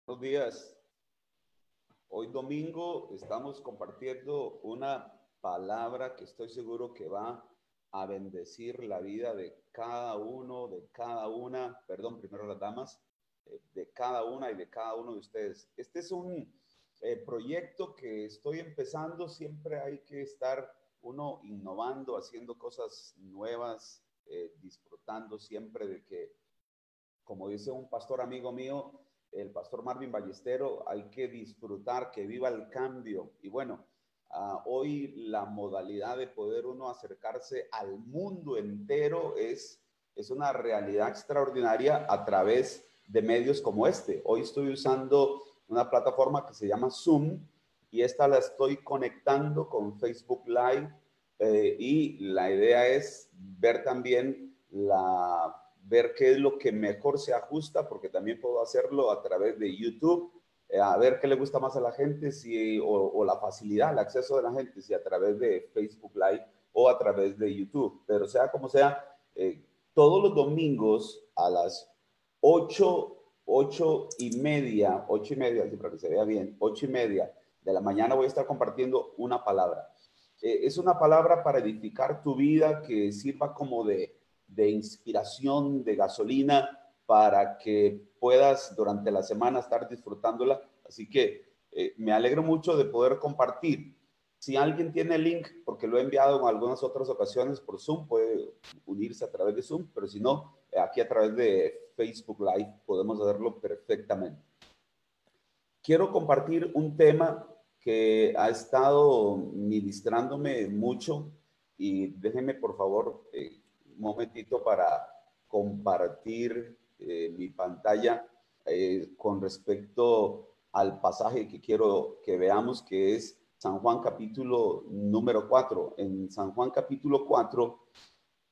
Buenos días. Hoy domingo estamos compartiendo una palabra que estoy seguro que va a bendecir la vida de cada uno, de cada una, perdón, primero las damas, de cada una y de cada uno de ustedes. Este es un proyecto que estoy empezando. Siempre hay que estar uno innovando, haciendo cosas nuevas, disfrutando siempre de que, como dice un pastor amigo mío, el pastor Marvin Ballestero, hay que disfrutar, que viva el cambio. Y bueno, hoy la modalidad de poder uno acercarse al mundo entero es una realidad extraordinaria a través de medios como este. Hoy estoy usando una plataforma que se llama Zoom y esta la estoy conectando con Facebook Live, y la idea es ver también ver qué es lo que mejor se ajusta, porque también puedo hacerlo a través de YouTube, a ver qué le gusta más a la gente, o la facilidad, el acceso de la gente, si a través de Facebook Live o a través de YouTube. Pero sea como sea, todos los domingos a las 8:30, sí, para que se vea bien, 8:30 de la mañana voy a estar compartiendo una palabra. Es una palabra para edificar tu vida, que sirva como de inspiración, de gasolina, para que puedas durante la semana estar disfrutándola. Así que me alegro mucho de poder compartir. Si alguien tiene el link, porque lo he enviado en algunas otras ocasiones por Zoom, puede unirse a través de Zoom, pero si no, aquí a través de Facebook Live podemos hacerlo perfectamente. Quiero compartir un tema que ha estado ministrándome mucho, y déjenme por favor un momentito para compartir mi pantalla con respecto al pasaje que quiero que veamos, que es San Juan capítulo número 4. En San Juan capítulo 4,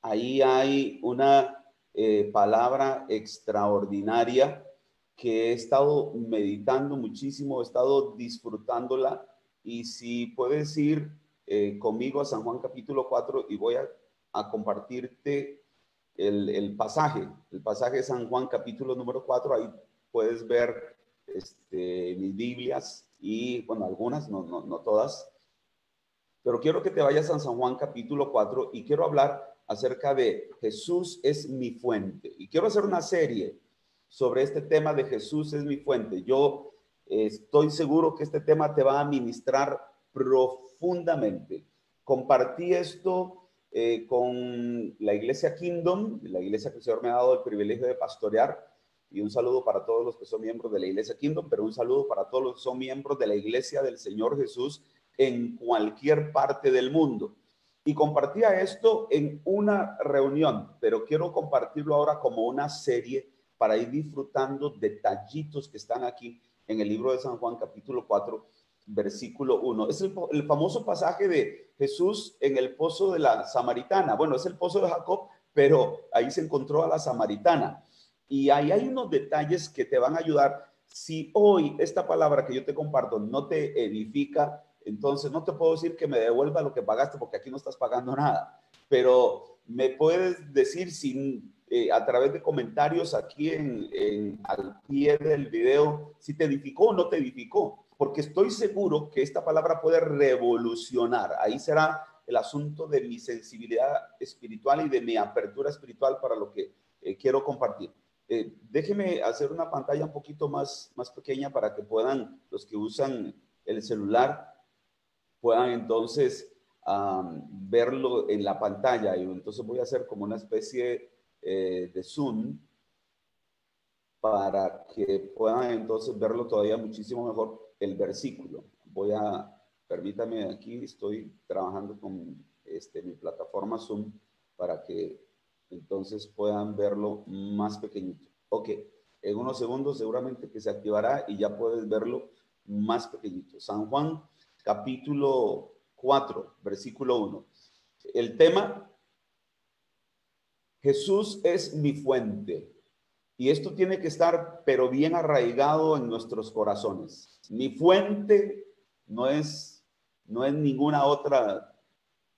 ahí hay una palabra extraordinaria que he estado meditando muchísimo, he estado disfrutándola. Y si puedes ir conmigo a San Juan capítulo 4, y voy a compartirte el pasaje de San Juan capítulo número 4. Ahí puedes ver mis Biblias, y bueno, algunas, no todas, pero quiero que te vayas a San Juan capítulo 4 y quiero hablar acerca de Jesús es mi fuente. Y quiero hacer una serie sobre este tema de Jesús es mi fuente. Yo estoy seguro que este tema te va a ministrar profundamente. Compartí esto con la iglesia Kingdom, la iglesia que el Señor me ha dado el privilegio de pastorear. Y un saludo para todos los que son miembros de la iglesia Kingdom, pero un saludo para todos los que son miembros de la iglesia del Señor Jesús en cualquier parte del mundo. Y compartía esto en una reunión, pero quiero compartirlo ahora como una serie para ir disfrutando detallitos que están aquí en el libro de San Juan capítulo 4, versículo 1. Es el famoso pasaje de Jesús en el pozo de la samaritana. Bueno, es el pozo de Jacob, pero ahí se encontró a la samaritana. Y ahí hay unos detalles que te van a ayudar. Si hoy esta palabra que yo te comparto no te edifica, entonces no te puedo decir que me devuelva lo que pagaste, porque aquí no estás pagando nada. Pero me puedes decir a través de comentarios aquí al pie del video, si te edificó o no te edificó, porque estoy seguro que esta palabra puede revolucionar. Ahí será el asunto de mi sensibilidad espiritual y de mi apertura espiritual para lo que quiero compartir. Déjeme hacer una pantalla un poquito más pequeña para que puedan, los que usan el celular, puedan entonces verlo en la pantalla. Y entonces voy a hacer como una especie de zoom para que puedan entonces verlo todavía muchísimo mejor el versículo. Permítame, aquí estoy trabajando con mi plataforma Zoom para que entonces puedan verlo más pequeñito. Ok, en unos segundos seguramente que se activará y ya puedes verlo más pequeñito. San Juan capítulo 4, versículo 1. El tema: Jesús es mi fuente. Y esto tiene que estar, pero bien arraigado en nuestros corazones. Mi fuente no es ninguna otra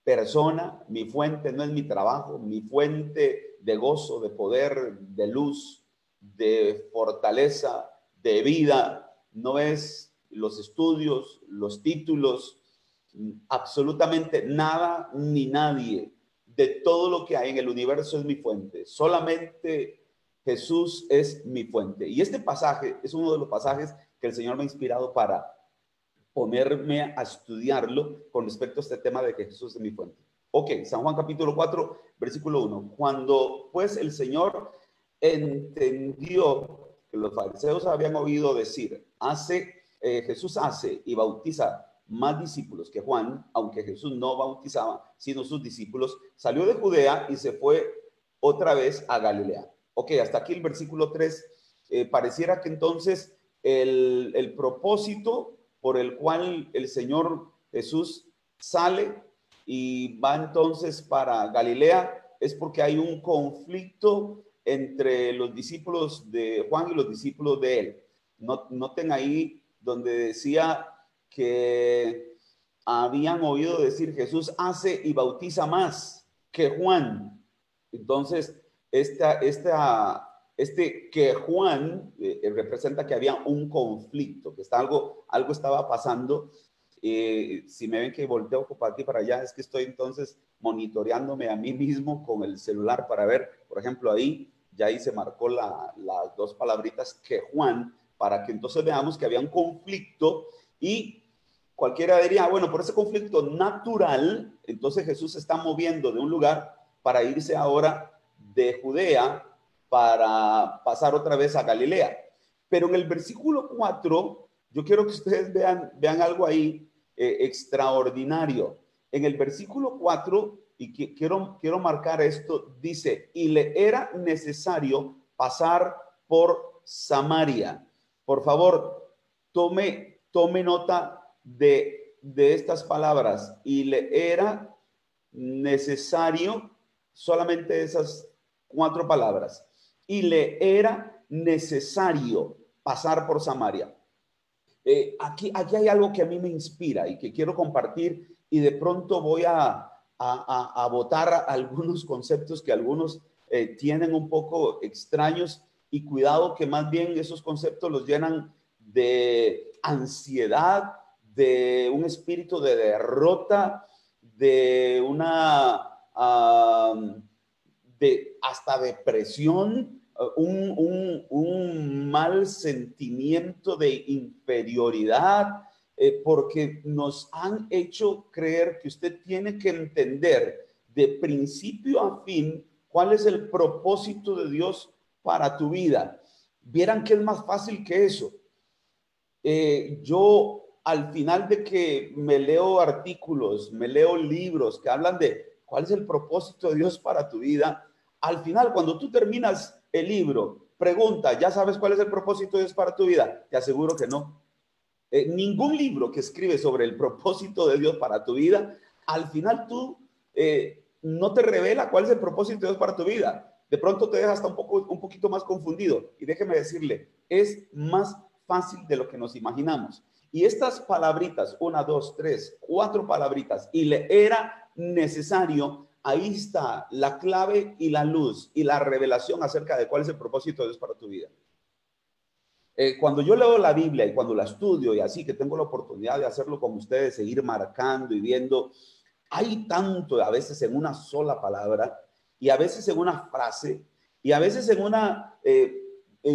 persona. Mi fuente no es mi trabajo. Mi fuente de gozo, de poder, de luz, de fortaleza, de vida, no es los estudios, los títulos, absolutamente nada ni nadie de todo lo que hay en el universo es mi fuente. Solamente Jesús es mi fuente. Y este pasaje es uno de los pasajes que el Señor me ha inspirado para ponerme a estudiarlo con respecto a este tema de que Jesús es mi fuente. Ok, San Juan capítulo 4, versículo 1. Cuando pues el Señor entendió que los fariseos habían oído decir, Jesús hace y bautiza más discípulos que Juan, aunque Jesús no bautizaba, sino sus discípulos, salió de Judea y se fue otra vez a Galilea. Ok, hasta aquí el versículo 3. Pareciera que entonces el propósito por el cual el Señor Jesús sale y va entonces para Galilea es porque hay un conflicto entre los discípulos de Juan y los discípulos de él. Noten ahí donde decía que habían oído decir Jesús hace y bautiza más que Juan. Entonces, este que Juan representa que había un conflicto, que algo estaba pasando. Si me ven que volteo para aquí para allá, es que estoy entonces monitoreándome a mí mismo con el celular para ver, por ejemplo, ahí se marcó las dos palabritas que Juan, para que entonces veamos que había un conflicto y cualquiera diría, bueno, por ese conflicto natural, entonces Jesús se está moviendo de un lugar para irse ahora de Judea para pasar otra vez a Galilea. Pero en el versículo 4, yo quiero que ustedes vean algo ahí extraordinario. En el versículo 4, y quiero marcar esto, dice, y le era necesario pasar por Samaria. Por favor, tome nota de estas palabras. Y le era necesario, solamente esas 4 palabras. Y le era necesario pasar por Samaria. Aquí hay algo que a mí me inspira y que quiero compartir, y de pronto voy a botar algunos conceptos que algunos tienen un poco extraños, y cuidado que más bien esos conceptos los llenan de ansiedad, de un espíritu de derrota, de hasta depresión, un mal sentimiento de inferioridad, porque nos han hecho creer que usted tiene que entender de principio a fin cuál es el propósito de Dios para tu vida. Vieran que es más fácil que eso. Yo al final de que me leo artículos, me leo libros que hablan de cuál es el propósito de Dios para tu vida, al final cuando tú terminas el libro, pregunta, ¿ya sabes cuál es el propósito de Dios para tu vida? Te aseguro que no. Ningún libro que escribe sobre el propósito de Dios para tu vida, al final no te revela cuál es el propósito de Dios para tu vida. De pronto te deja hasta un poquito más confundido. Y déjeme decirle, es más fácil de lo que nos imaginamos. Y estas palabritas, 1, 2, 3, 4 palabritas, y le era necesario, ahí está la clave y la luz y la revelación acerca de cuál es el propósito de Dios para tu vida. Cuando yo leo la Biblia y cuando la estudio y así, que tengo la oportunidad de hacerlo con ustedes, seguir marcando y viendo, hay tanto a veces en una sola palabra, y a veces en una frase, y a veces en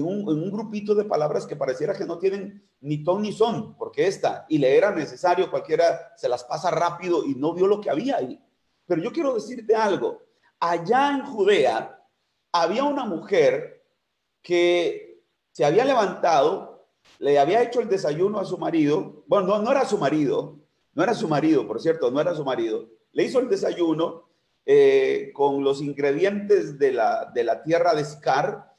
un grupito de palabras que pareciera que no tienen ni ton ni son, porque y le era necesario, cualquiera se las pasa rápido y no vio lo que había ahí. Pero yo quiero decirte algo. Allá en Judea había una mujer que se había levantado, le había hecho el desayuno a su marido. Bueno, no era su marido, por cierto, no era su marido. Le hizo el desayuno con los ingredientes de la tierra de Sicar.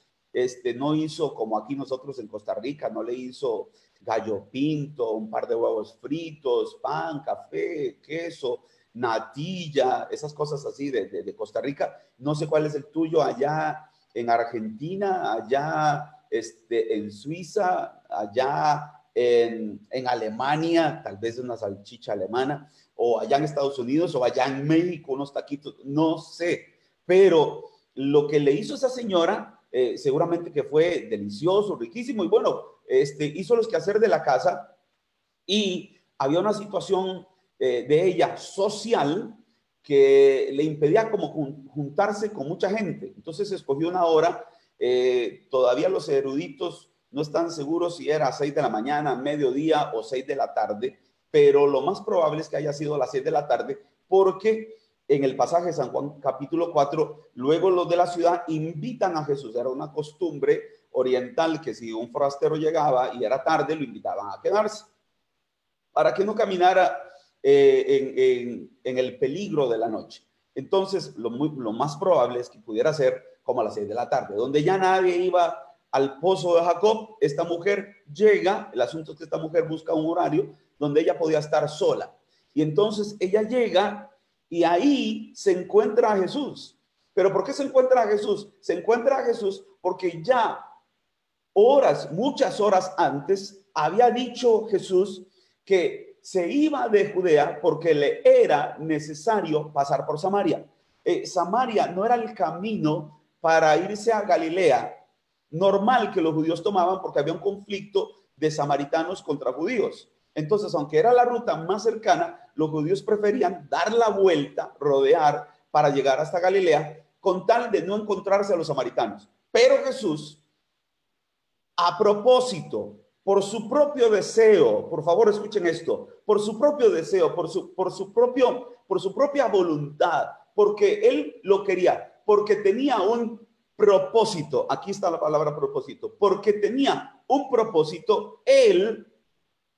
No hizo como aquí nosotros en Costa Rica, no le hizo gallo pinto, un par de huevos fritos, pan, café, queso, natilla, esas cosas así de Costa Rica. No sé cuál es el tuyo allá en Argentina, allá en Suiza, allá en Alemania, tal vez una salchicha alemana, o allá en Estados Unidos, o allá en México, unos taquitos, no sé. Pero lo que le hizo esa señora, seguramente que fue delicioso, riquísimo, y bueno, hizo los quehaceres de la casa y había una situación de ella social que le impedía como juntarse con mucha gente. Entonces escogió una hora, todavía los eruditos no están seguros si era a 6 de la mañana, mediodía o 6 de la tarde, pero lo más probable es que haya sido a las 6 de la tarde, porque en el pasaje de San Juan capítulo 4, luego los de la ciudad invitan a Jesús. Era una costumbre oriental que si un forastero llegaba y era tarde, lo invitaban a quedarse para que no caminara en el peligro de la noche. Entonces, lo más probable es que pudiera ser como a las 6 de la tarde, donde ya nadie iba al pozo de Jacob. Esta mujer llega, el asunto es que esta mujer busca un horario donde ella podía estar sola. Y entonces ella llega y ahí se encuentra a Jesús. ¿Pero por qué se encuentra a Jesús? Se encuentra a Jesús porque ya muchas horas antes, había dicho Jesús que se iba de Judea porque le era necesario pasar por Samaria. Samaria no era el camino para irse a Galilea normal que los judíos tomaban, porque había un conflicto de samaritanos contra judíos. Entonces, aunque era la ruta más cercana, los judíos preferían dar la vuelta, rodear, para llegar hasta Galilea, con tal de no encontrarse a los samaritanos. Pero Jesús, a propósito, por su propio deseo, por favor escuchen esto, por su propio deseo, por su propia voluntad, porque él lo quería, porque tenía un propósito. Aquí está la palabra propósito. Porque tenía un propósito, él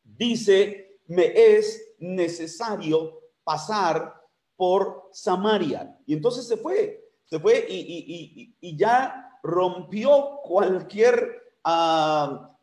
dice: me es necesario pasar por Samaria. Y entonces se fue y ya rompió cualquier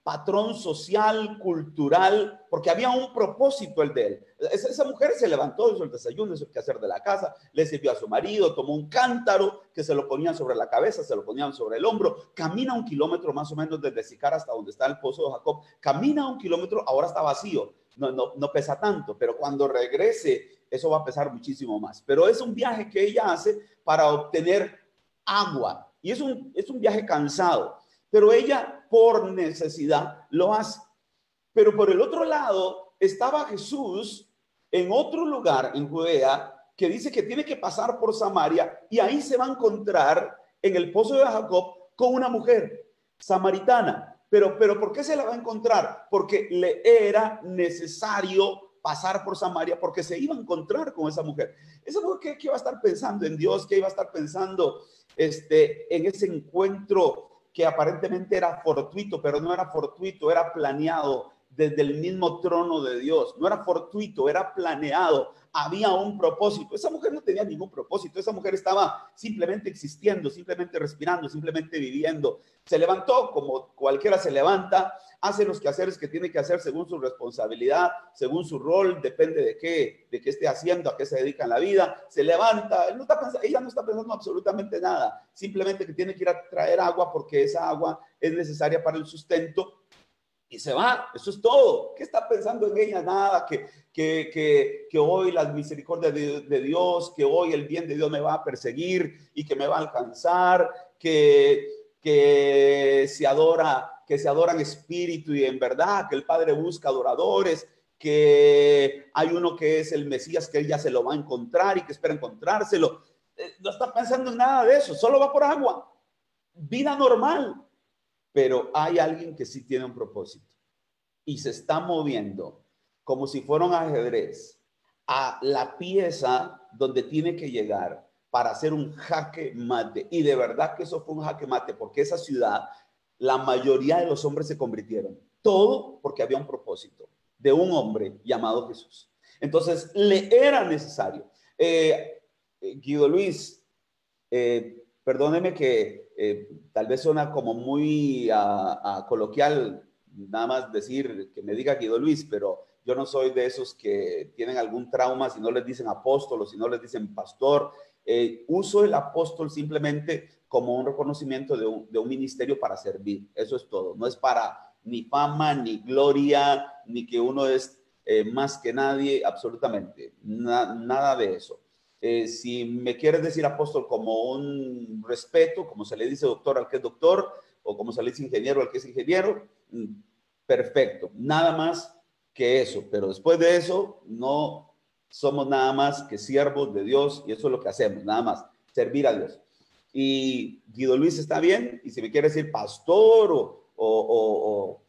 patrón social, cultural, porque había un propósito el de él. Esa mujer se levantó, hizo el desayuno, hizo el quehacer de la casa, le sirvió a su marido, tomó un cántaro que se lo ponían sobre la cabeza, se lo ponían sobre el hombro, camina 1 kilómetro más o menos desde Sicar hasta donde está el pozo de Jacob, camina 1 kilómetro, ahora está vacío, no pesa tanto, pero cuando regrese eso va a pesar muchísimo más. Pero es un viaje que ella hace para obtener agua, y es un viaje cansado, pero ella por necesidad lo hace. Pero por el otro lado estaba Jesús en otro lugar en Judea, que dice que tiene que pasar por Samaria, y ahí se va a encontrar en el pozo de Jacob con una mujer samaritana. Pero ¿por qué se la va a encontrar? Porque le era necesario pasar por Samaria, porque se iba a encontrar con esa mujer. Esa mujer que iba a estar pensando en Dios, que iba a estar pensando en ese encuentro que aparentemente era fortuito, pero no era fortuito, era planeado desde el mismo trono de Dios. No era fortuito, era planeado. Había un propósito. Esa mujer no tenía ningún propósito. Esa mujer estaba simplemente existiendo, simplemente respirando, simplemente viviendo. Se levantó como cualquiera se levanta, hace los quehaceres que tiene que hacer según su responsabilidad, según su rol, depende de qué esté haciendo, a qué se dedica en la vida. Se levanta, ella no está pensando absolutamente nada, simplemente que tiene que ir a traer agua porque esa agua es necesaria para el sustento. Y se va, eso es todo. ¿Qué está pensando en ella? Nada, que hoy las misericordias de Dios, que hoy el bien de Dios me va a perseguir y que me va a alcanzar, que se adora en espíritu y en verdad, que el Padre busca adoradores, que hay uno que es el Mesías, que él ya se lo va a encontrar y que espera encontrárselo. No está pensando en nada de eso, solo va por agua. Vida normal. Pero hay alguien que sí tiene un propósito y se está moviendo como si fuera un ajedrez a la pieza donde tiene que llegar para hacer un jaque mate. Y de verdad que eso fue un jaque mate, porque esa ciudad, la mayoría de los hombres se convirtieron. Todo porque había un propósito de un hombre llamado Jesús. Entonces le era necesario. Guido Luis, perdóneme que tal vez suena como muy coloquial, nada más decir que me diga Guido Luis, pero yo no soy de esos que tienen algún trauma si no les dicen apóstol o si no les dicen pastor. Uso el apóstol simplemente como un reconocimiento de un ministerio para servir. Eso es todo. No es para ni fama, ni gloria, ni que uno es más que nadie, absolutamente. Nada de eso. Si me quieres decir apóstol como un respeto, como se le dice doctor al que es doctor, o como se le dice ingeniero al que es ingeniero, perfecto, nada más que eso, pero después de eso no somos nada más que siervos de Dios y eso es lo que hacemos, nada más, servir a Dios. Y Guido Luis está bien, y si me quiere decir pastor o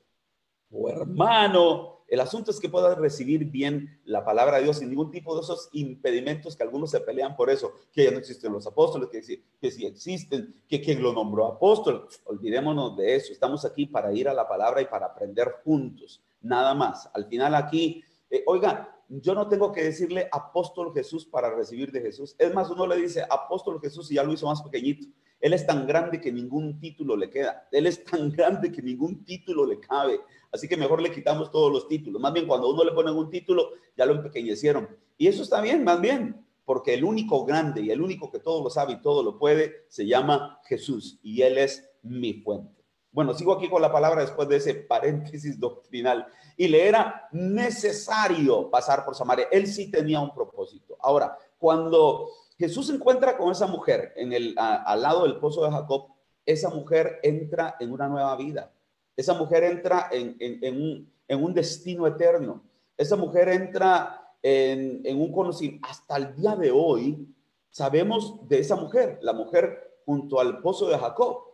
hermano, el asunto es que puedas recibir bien la palabra de Dios sin ningún tipo de esos impedimentos que algunos se pelean por eso, que ya no existen los apóstoles, que sí existen, que quien lo nombró apóstol. Olvidémonos de eso, estamos aquí para ir a la palabra y para aprender juntos, nada más. Al final aquí, oiga, yo no tengo que decirle apóstol Jesús para recibir de Jesús. Es más, uno le dice apóstol Jesús y ya lo hizo más pequeñito. Él es tan grande que ningún título le queda. Él es tan grande que ningún título le cabe. Así que mejor le quitamos todos los títulos. Más bien, cuando a uno le ponen un título, ya lo empequeñecieron. Y eso está bien, más bien, porque el único grande y el único que todo lo sabe y todo lo puede, se llama Jesús. Y Él es mi fuente. Bueno, sigo aquí con la palabra después de ese paréntesis doctrinal. Y le era necesario pasar por Samaria. Él sí tenía un propósito. Ahora, cuando Jesús se encuentra con esa mujer al lado del pozo de Jacob, esa mujer entra en una nueva vida. Esa mujer entra en un destino eterno. Esa mujer entra en un conocimiento. Hasta el día de hoy sabemos de esa mujer, la mujer junto al pozo de Jacob.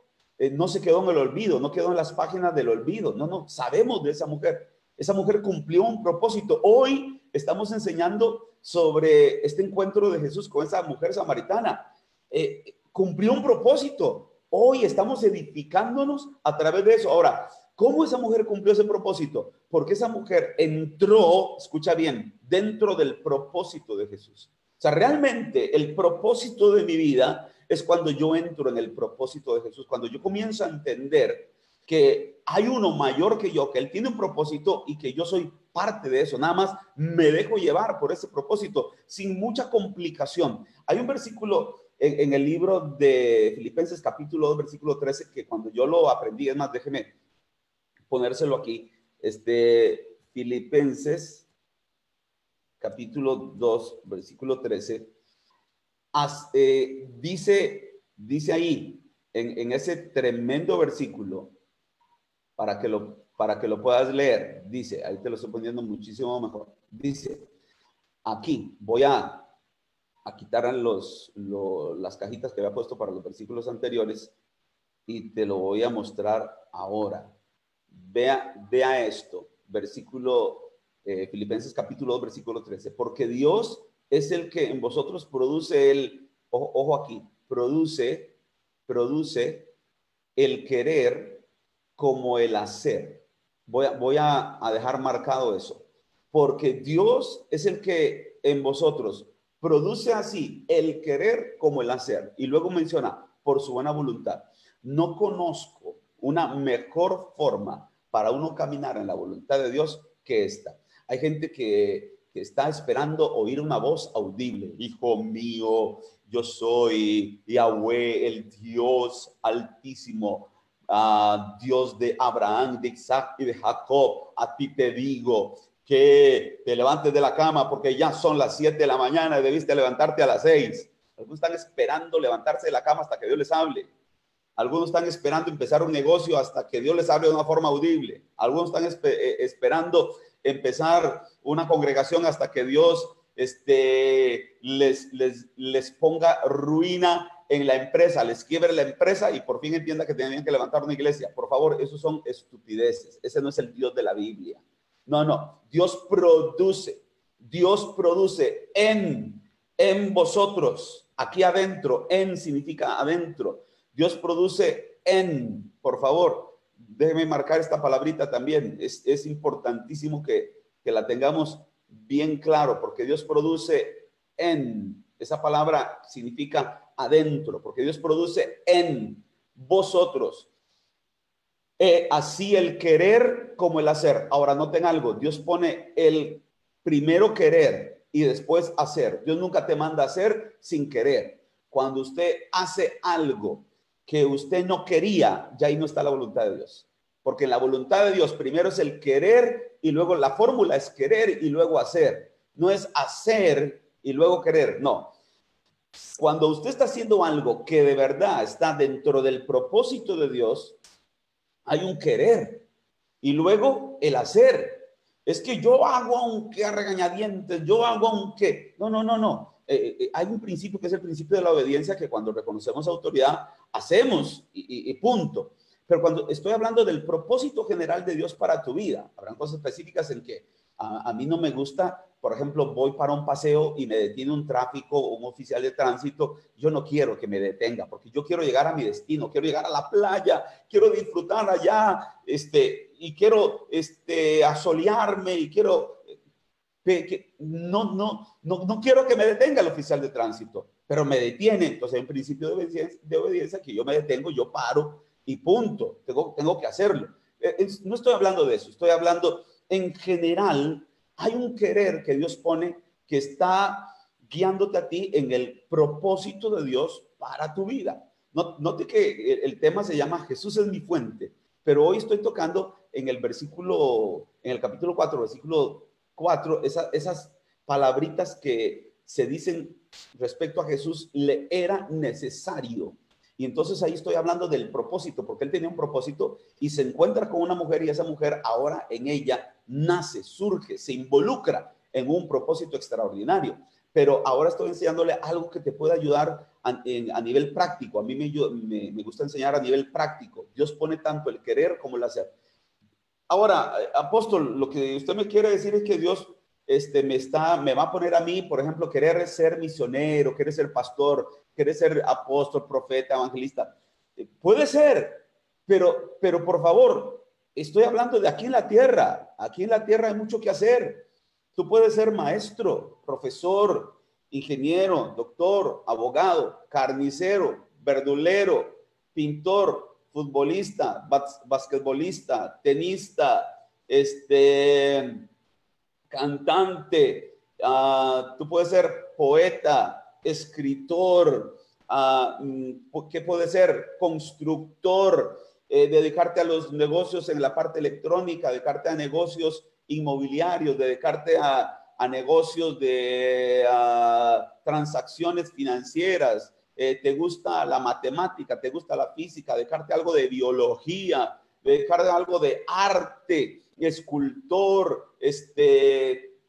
No se quedó en el olvido, no quedó en las páginas del olvido. No, sabemos de esa mujer. Esa mujer cumplió un propósito. Hoy estamos enseñando sobre este encuentro de Jesús con esa mujer samaritana. Cumplió un propósito. Hoy estamos edificándonos a través de eso. Ahora, ¿cómo esa mujer cumplió ese propósito? Porque esa mujer entró, escucha bien, dentro del propósito de Jesús. O sea, realmente el propósito de mi vida es cuando yo entro en el propósito de Jesús, cuando yo comienzo a entender que hay uno mayor que yo, que Él tiene un propósito y que yo soy parte de eso. Nada más me dejo llevar por ese propósito sin mucha complicación. Hay un versículo en el libro de Filipenses capítulo 2, versículo 13, que cuando yo lo aprendí, es más, déjeme ponérselo aquí, Filipenses capítulo 2, versículo 13, dice ahí, en ese tremendo versículo, para que lo puedas leer, dice, ahí te lo estoy poniendo muchísimo mejor, dice, aquí voy a quitar las cajitas que había puesto para los versículos anteriores y te lo voy a mostrar ahora. Vea esto, Filipenses capítulo 2, versículo 13, porque Dios es el que en vosotros produce ojo aquí, produce el querer como el hacer. Voy a dejar marcado eso, porque Dios es el que en vosotros produce así el querer como el hacer. Y luego menciona, por su buena voluntad. No conozco una mejor forma para uno caminar en la voluntad de Dios que esta. Hay gente que está esperando oír una voz audible. Hijo mío, yo soy Yahweh, el Dios altísimo, Dios de Abraham, de Isaac y de Jacob. A ti te digo que te levantes de la cama porque ya son las 7 de la mañana y debiste levantarte a las 6. Algunos están esperando levantarse de la cama hasta que Dios les hable. Algunos están esperando empezar un negocio hasta que Dios les hable de una forma audible. Algunos están esperando empezar una congregación hasta que Dios les ponga ruina en la empresa, les quiebre la empresa y por fin entienda que tenían que levantar una iglesia. Por favor, esos son estupideces. Ese no es el Dios de la Biblia. No. Dios produce en vosotros. Aquí adentro, en significa adentro. Dios produce por favor, déjeme marcar esta palabrita también. Es importantísimo que la tengamos bien claro, porque Dios produce esa palabra significa adentro, porque Dios produce en vosotros. Así el querer como el hacer. Ahora noten algo, Dios pone el primero querer y después hacer. Dios nunca te manda a hacer sin querer. Cuando usted hace algo que usted no quería, ya ahí no está la voluntad de Dios. Porque en la voluntad de Dios primero es el querer y luego la fórmula es querer y luego hacer. No es hacer y luego querer, no. Cuando usted está haciendo algo que de verdad está dentro del propósito de Dios, hay un querer. Y luego el hacer. Es que yo hago aunque a regañadientes, yo hago aunque... No, no, no, no. Hay un principio que es el principio de la obediencia, que cuando reconocemos autoridad, hacemos y punto. Pero cuando estoy hablando del propósito general de Dios para tu vida, habrán cosas específicas en que a mí no me gusta. Por ejemplo, voy para un paseo y me detiene un tráfico, un oficial de tránsito. Yo no quiero que me detenga, porque yo quiero llegar a mi destino, quiero llegar a la playa, quiero disfrutar allá, y quiero asolearme y quiero no quiero que me detenga el oficial de tránsito, pero me detiene. Entonces hay un principio de obediencia que yo me detengo, yo paro y punto. Tengo que hacerlo. No estoy hablando de eso, estoy hablando en general. Hay un querer que Dios pone que está guiándote a ti en el propósito de Dios para tu vida. Note que el tema se llama Jesús es mi fuente, pero hoy estoy tocando en el capítulo 4, versículo 4, esas palabritas que se dicen respecto a Jesús, le era necesario. Y entonces ahí estoy hablando del propósito, porque él tenía un propósito y se encuentra con una mujer, y esa mujer ahora en ella nace, surge, se involucra en un propósito extraordinario. Pero ahora estoy enseñándole algo que te puede ayudar a nivel práctico. A mí me gusta enseñar a nivel práctico. Dios pone tanto el querer como el hacer. Ahora, apóstol, lo que usted me quiere decir es que Dios me va a poner a mí, por ejemplo, querer ser misionero, querer ser pastor, querer ser apóstol, profeta, evangelista. Puede ser, pero por favor, estoy hablando de aquí en la tierra. Aquí en la tierra hay mucho que hacer. Tú puedes ser maestro, profesor, ingeniero, doctor, abogado, carnicero, verdulero, pintor, futbolista, basquetbolista, tenista, cantante, tú puedes ser poeta, escritor, ¿qué puede ser? Constructor, dedicarte a los negocios en la parte electrónica, dedicarte a negocios inmobiliarios, dedicarte a negocios de transacciones financieras. Te gusta la matemática, te gusta la física, dedicarte a algo de biología, dedicarte a algo de arte, escultor,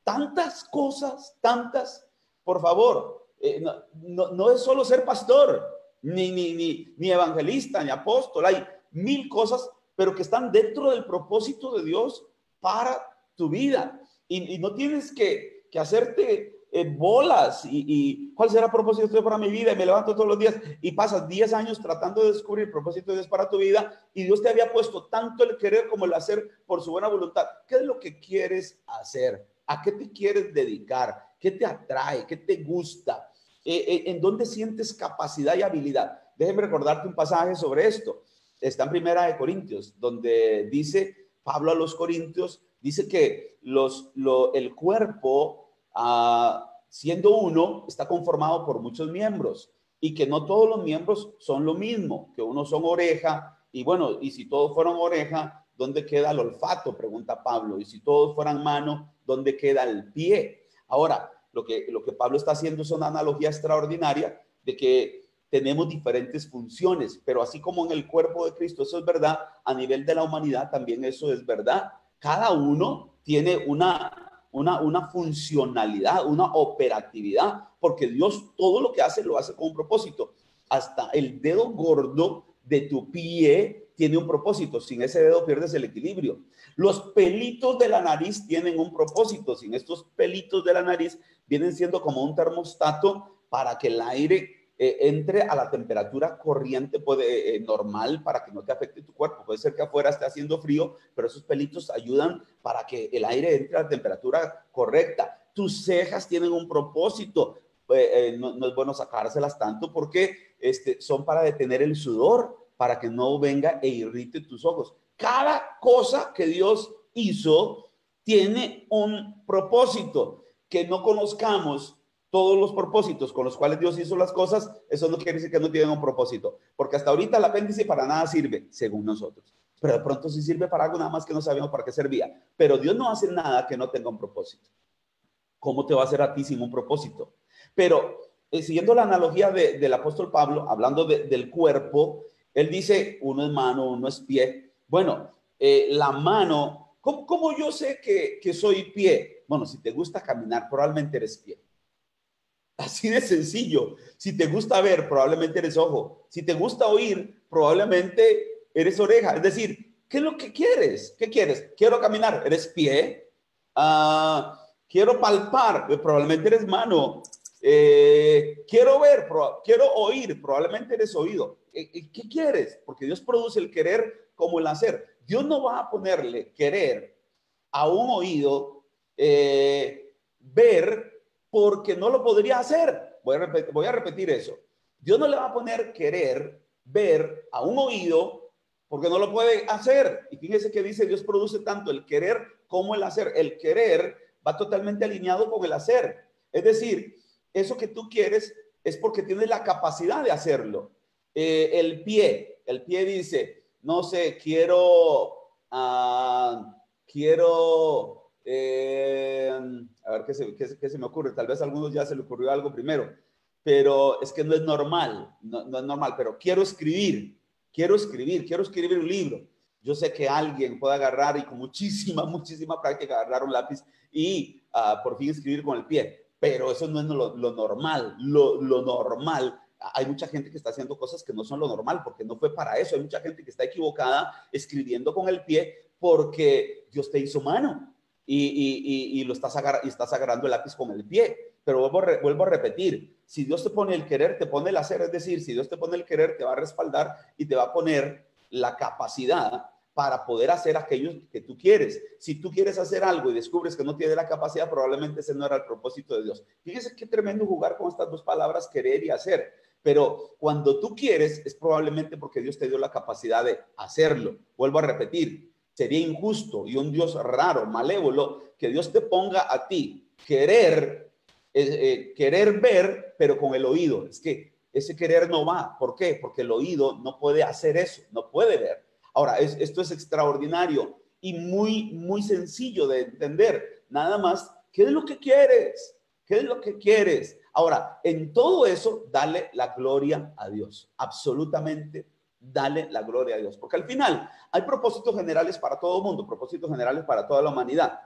tantas cosas, tantas. Por favor, no es solo ser pastor, ni evangelista, ni apóstol. Hay mil cosas, pero que están dentro del propósito de Dios para tu vida. Y no tienes que hacerte bolas y cuál será el propósito de Dios para mi vida, y me levanto todos los días y pasas 10 años tratando de descubrir el propósito de Dios para tu vida, y Dios te había puesto tanto el querer como el hacer por su buena voluntad. ¿Qué es lo que quieres hacer? ¿A qué te quieres dedicar? ¿Qué te atrae? ¿Qué te gusta? ¿En dónde sientes capacidad y habilidad? Déjeme recordarte un pasaje sobre esto. Está en Primera de Corintios, donde dice Pablo a los Corintios, dice que el cuerpo, siendo uno, está conformado por muchos miembros, y que no todos los miembros son lo mismo, que unos son oreja, y bueno, y si todos fueron oreja, ¿dónde queda el olfato? Pregunta Pablo. Y si todos fueran mano, ¿dónde queda el pie? Ahora, lo que Pablo está haciendo es una analogía extraordinaria de que tenemos diferentes funciones, pero así como en el cuerpo de Cristo eso es verdad, a nivel de la humanidad también eso es verdad. Cada uno tiene una funcionalidad, una operatividad, porque Dios todo lo que hace lo hace con un propósito. Hasta el dedo gordo de tu pie tiene un propósito. Sin ese dedo pierdes el equilibrio. Los pelitos de la nariz tienen un propósito. Sin estos pelitos de la nariz vienen siendo como un termostato para que el aire entre a la temperatura corriente normal, para que no te afecte tu cuerpo. Puede ser que afuera esté haciendo frío, pero esos pelitos ayudan para que el aire entre a la temperatura correcta. Tus cejas tienen un propósito. No es bueno sacárselas tanto, porque son para detener el sudor, para que no venga e irrite tus ojos. Cada cosa que Dios hizo tiene un propósito. Que no conozcamos todos los propósitos con los cuales Dios hizo las cosas, eso no quiere decir que no tienen un propósito, porque hasta ahorita el apéndice para nada sirve, según nosotros, pero de pronto sí sirve para algo, nada más que no sabemos para qué servía. Pero Dios no hace nada que no tenga un propósito. ¿Cómo te va a hacer a ti sin un propósito? Pero siguiendo la analogía del apóstol Pablo, hablando del cuerpo, él dice, uno es mano, uno es pie. Bueno, La mano, ¿cómo yo sé que soy pie? Bueno, si te gusta caminar, probablemente eres pie. Así de sencillo. Si te gusta ver, probablemente eres ojo. Si te gusta oír, probablemente eres oreja. Es decir, ¿qué es lo que quieres? ¿Qué quieres? Quiero caminar, eres pie. Quiero palpar, probablemente eres mano. Quiero ver, quiero oír, probablemente eres oído. ¿Qué quieres? Porque Dios produce el querer como el hacer. Dios no va a ponerle querer a un oído, ver, porque no lo podría hacer. Voy a repetir eso. Dios no le va a poner querer ver a un oído porque no lo puede hacer. Y fíjese que dice, Dios produce tanto el querer como el hacer. El querer va totalmente alineado con el hacer. Es decir, eso que tú quieres es porque tienes la capacidad de hacerlo. El pie dice, no sé, a ver qué se me ocurre. Tal vez a algunos ya se le ocurrió algo primero, pero es que no es normal, no es normal, pero quiero escribir un libro. Yo sé que alguien puede agarrar y con muchísima práctica agarrar un lápiz y por fin escribir con el pie, pero eso no es lo normal. Lo normal, hay mucha gente que está haciendo cosas que no son lo normal porque no fue para eso. Hay mucha gente que está equivocada escribiendo con el pie porque Dios te hizo mano y estás agarrando el lápiz con el pie. Pero vuelvo a repetir, si Dios te pone el querer, te pone el hacer. Es decir, si Dios te pone el querer, te va a respaldar y te va a poner la capacidad para poder hacer aquello que tú quieres. Si tú quieres hacer algo y descubres que no tienes la capacidad, probablemente ese no era el propósito de Dios. Fíjese qué tremendo jugar con estas dos palabras, querer y hacer. Pero cuando tú quieres, es probablemente porque Dios te dio la capacidad de hacerlo. Vuelvo a repetir, sería injusto y un Dios raro, malévolo, que Dios te ponga a ti querer ver, pero con el oído. Es que ese querer no va. ¿Por qué? Porque el oído no puede hacer eso, no puede ver. Ahora, esto es extraordinario y muy sencillo de entender. Nada más, ¿qué es lo que quieres? ¿Qué es lo que quieres? Ahora, en todo eso, dale la gloria a Dios. Absolutamente, dale la gloria a Dios. Porque al final, hay propósitos generales para todo el mundo, propósitos generales para toda la humanidad.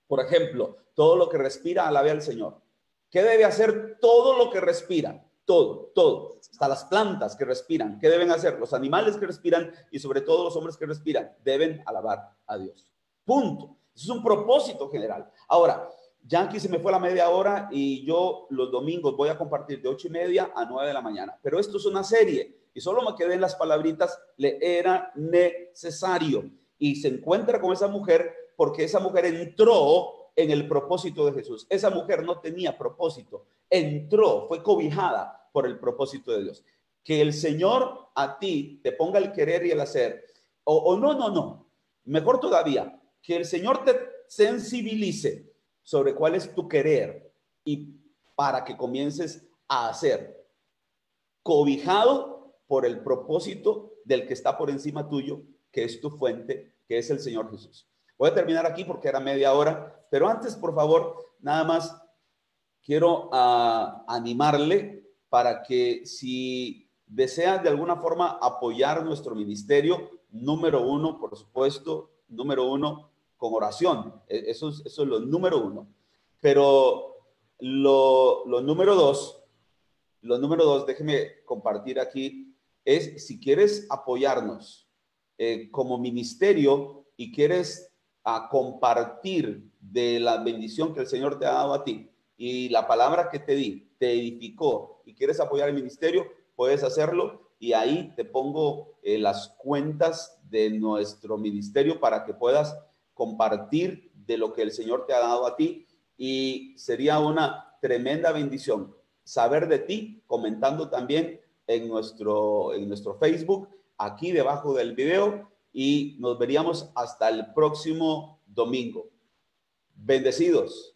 Por ejemplo, todo lo que respira, alabe al Señor. ¿Qué debe hacer todo lo que respira? Todo. Hasta las plantas que respiran. ¿Qué deben hacer? Los animales que respiran y sobre todo los hombres que respiran deben alabar a Dios. Punto. Eso es un propósito general. Ahora, ya aquí se me fue la media hora y yo los domingos voy a compartir de 8:30 a 9 de la mañana. Pero esto es una serie y solo me quedé en las palabritas, le era necesario. Y se encuentra con esa mujer porque esa mujer entró en el propósito de Jesús. Esa mujer no tenía propósito, entró, fue cobijada por el propósito de Dios. Que el Señor a ti te ponga el querer y el hacer, o no, mejor todavía, que el Señor te sensibilice sobre cuál es tu querer y para que comiences a hacer, cobijado por el propósito del que está por encima tuyo, que es tu fuente, que es el Señor Jesús. Voy a terminar aquí porque era media hora, pero antes, por favor, nada más quiero animarle para que si desea de alguna forma apoyar nuestro ministerio, número uno, por supuesto, número uno, con oración. Eso es lo número uno. Pero lo número dos, déjeme compartir aquí, es si quieres apoyarnos como ministerio y quieres compartir de la bendición que el Señor te ha dado a ti y la palabra que te di, te edificó y quieres apoyar el ministerio, puedes hacerlo y ahí te pongo las cuentas de nuestro ministerio para que puedas compartir de lo que el Señor te ha dado a ti y sería una tremenda bendición saber de ti, comentando también en nuestro Facebook, aquí debajo del video, y nos veríamos hasta el próximo domingo. Bendecidos.